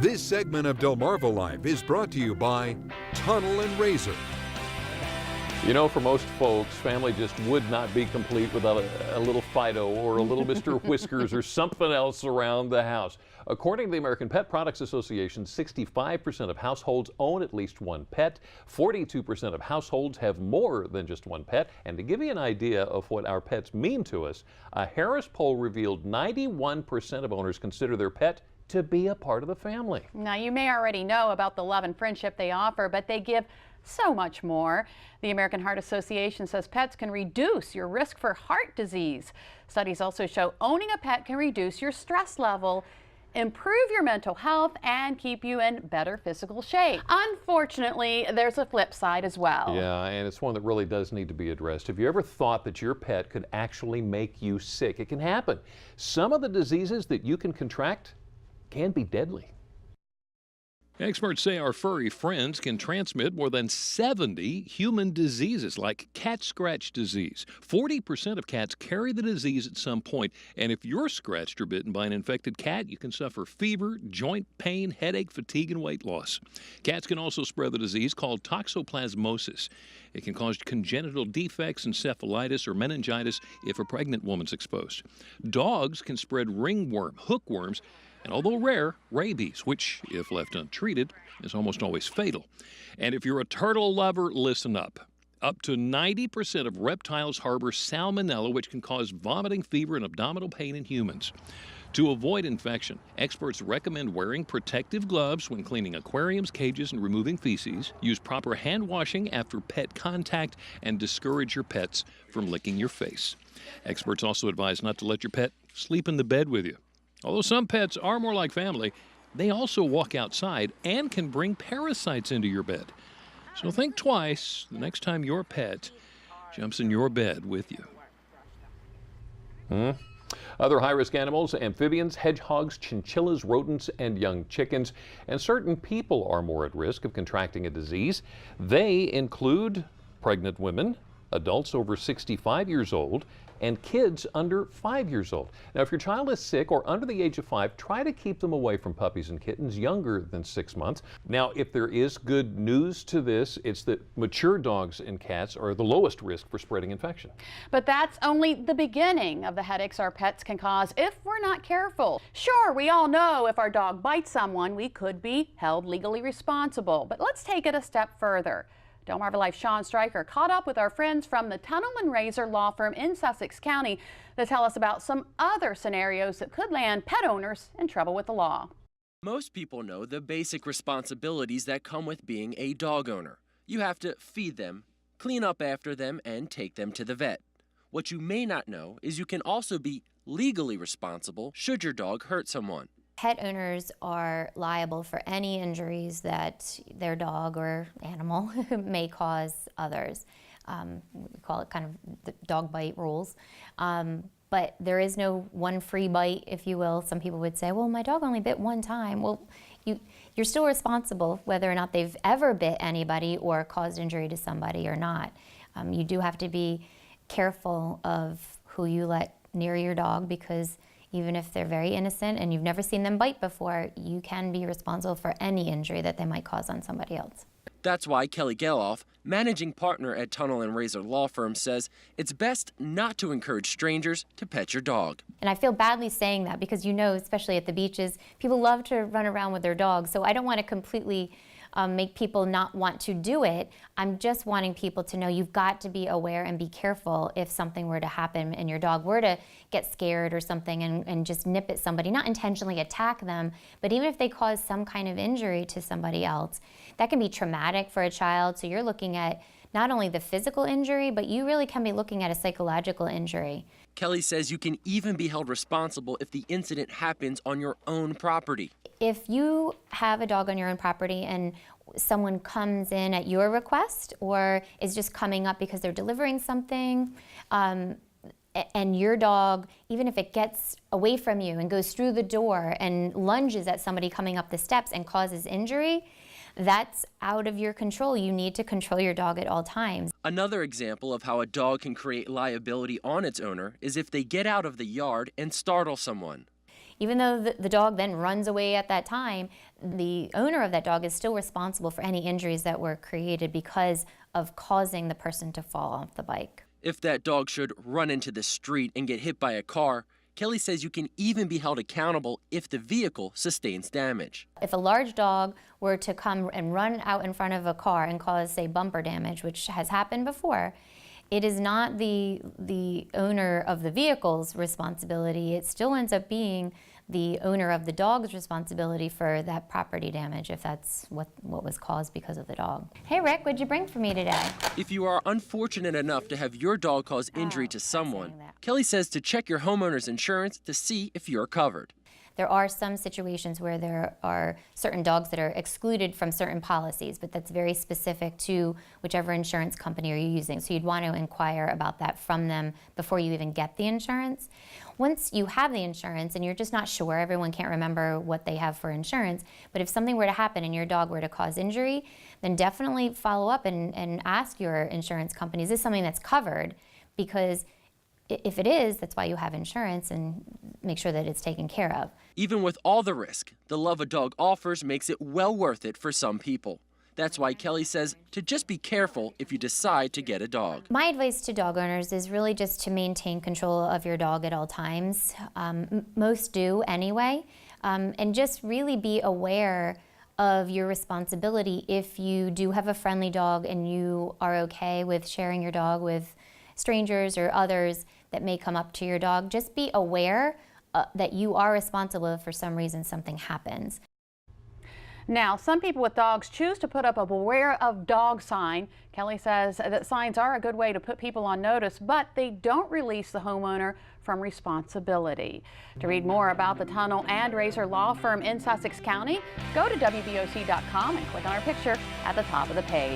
This segment of Delmarva Life is brought to you by Tunnell Raysor. You know, for most folks, family just would not be complete without a little Fido or a little Mr. Whiskers or something else around the house. According to the American Pet Products Association, 65% of households own at least one pet. 42% of households have more than just one pet. And to give you an idea of what our pets mean to us, a Harris poll revealed 91% of owners consider their pet to be a part of the family. Now, you may already know about the love and friendship they offer, but they give so much more. The American Heart Association says pets can reduce your risk for heart disease. Studies also show owning a pet can reduce your stress level, improve your mental health, and keep you in better physical shape. Unfortunately, there's a flip side as well. Yeah, and it's one that really does need to be addressed. Have you ever thought that your pet could actually make you sick? It can happen. Some of the diseases that you can contract can be deadly. Experts say our furry friends can transmit more than 70 human diseases, like cat scratch disease. 40% of cats carry the disease at some point, and if you're scratched or bitten by an infected cat, you can suffer fever, joint pain, headache, fatigue, and weight loss. Cats can also spread the disease called toxoplasmosis. It can cause congenital defects, encephalitis, or meningitis if a pregnant woman's exposed. Dogs can spread ringworm, hookworms, and although rare, rabies, which, if left untreated, is almost always fatal. And if you're a turtle lover, listen up. Up to 90% of reptiles harbor salmonella, which can cause vomiting, fever, and abdominal pain in humans. To avoid infection, experts recommend wearing protective gloves when cleaning aquariums, cages, and removing feces. Use proper hand washing after pet contact, and discourage your pets from licking your face. Experts also advise not to let your pet sleep in the bed with you. Although some pets are more like family, they also walk outside and can bring parasites into your bed. So think twice the next time your pet jumps in your bed with you. Other high-risk animals: amphibians, hedgehogs, chinchillas, rodents, and young chickens. And certain people are more at risk of contracting a disease. They include pregnant women, adults over 65 years old, and kids under 5 years old. Now, if your child is sick or under the age of 5, try to keep them away from puppies and kittens younger than 6 months. Now, if there is good news to this, it's that mature dogs and cats are the lowest risk for spreading infection. But that's only the beginning of the headaches our pets can cause if we're not careful. Sure, we all know if our dog bites someone, we could be held legally responsible. But let's take it a step further. Delmarva Life Sean Stryker caught up with our friends from the Tunnell Raysor law firm in Sussex County to tell us about some other scenarios that could land pet owners in trouble with the law. Most people know the basic responsibilities that come with being a dog owner. You have to feed them, clean up after them, and take them to the vet. What you may not know is you can also be legally responsible should your dog hurt someone. Pet owners are liable for any injuries that their dog or animal may cause others. We call it kind of the dog bite rules. But there is no one free bite, if you will. Some people would say, well, my dog only bit one time. Well, you're still responsible whether or not they've ever bit anybody or caused injury to somebody or not. You do have to be careful of who you let near your dog, because even if they're very innocent and you've never seen them bite before, you can be responsible for any injury that they might cause on somebody else. That's why Kelly Geloff, managing partner at Tunnell Raysor Law Firm, says it's best not to encourage strangers to pet your dog. And I feel badly saying that because, you know, especially at the beaches, people love to run around with their dogs. So I don't want to completely make people not want to do it. I'm just wanting people to know you've got to be aware and be careful if something were to happen and your dog were to get scared or something and just nip at somebody, not intentionally attack them, but even if they cause some kind of injury to somebody else, that can be traumatic for a child. So you're looking at not only the physical injury, but you really can be looking at a psychological injury. Kelly says you can even be held responsible if the incident happens on your own property. If you have a dog on your own property and someone comes in at your request or is just coming up because they're delivering something, and your dog, even if it gets away from you and goes through the door and lunges at somebody coming up the steps and causes injury, that's out of your control. You need to control your dog at all times. Another example of how a dog can create liability on its owner is if they get out of the yard and startle someone. Even though the dog then runs away at that time, the owner of that dog is still responsible for any injuries that were created because of causing the person to fall off the bike. If that dog should run into the street and get hit by a car, Kelly says you can even be held accountable if the vehicle sustains damage. If a large dog were to come and run out in front of a car and cause, say, bumper damage, which has happened before, it is not the owner of the vehicle's responsibility. It still ends up being the owner of the dog's responsibility for that property damage if that's what was caused because of the dog. Hey Rick, what'd you bring for me today? If you are unfortunate enough to have your dog cause injury to someone, Kelly says to check your homeowner's insurance to see if you're covered. There are some situations where there are certain dogs that are excluded from certain policies, but that's very specific to whichever insurance company you're using. So you'd want to inquire about that from them before you even get the insurance. Once you have the insurance and you're just not sure, everyone can't remember what they have for insurance, but if something were to happen and your dog were to cause injury, then definitely follow up and ask your insurance company, is this something that's covered? Because if it is, that's why you have insurance, and make sure that it's taken care of. Even with all the risk, the love a dog offers makes it well worth it for some people. That's why Kelly says to just be careful if you decide to get a dog. My advice to dog owners is really just to maintain control of your dog at all times. Most do anyway, and just really be aware of your responsibility if you do have a friendly dog and you are okay with sharing your dog with strangers or others that may come up to your dog. Just be aware that you are responsible if for some reason something happens. Now, some people with dogs choose to put up a beware of dog sign. Kelly says that signs are a good way to put people on notice, but they don't release the homeowner from responsibility. To read more about the Tunnell and Raysor law firm in Sussex County, go to WBOC.com and click on our picture at the top of the page.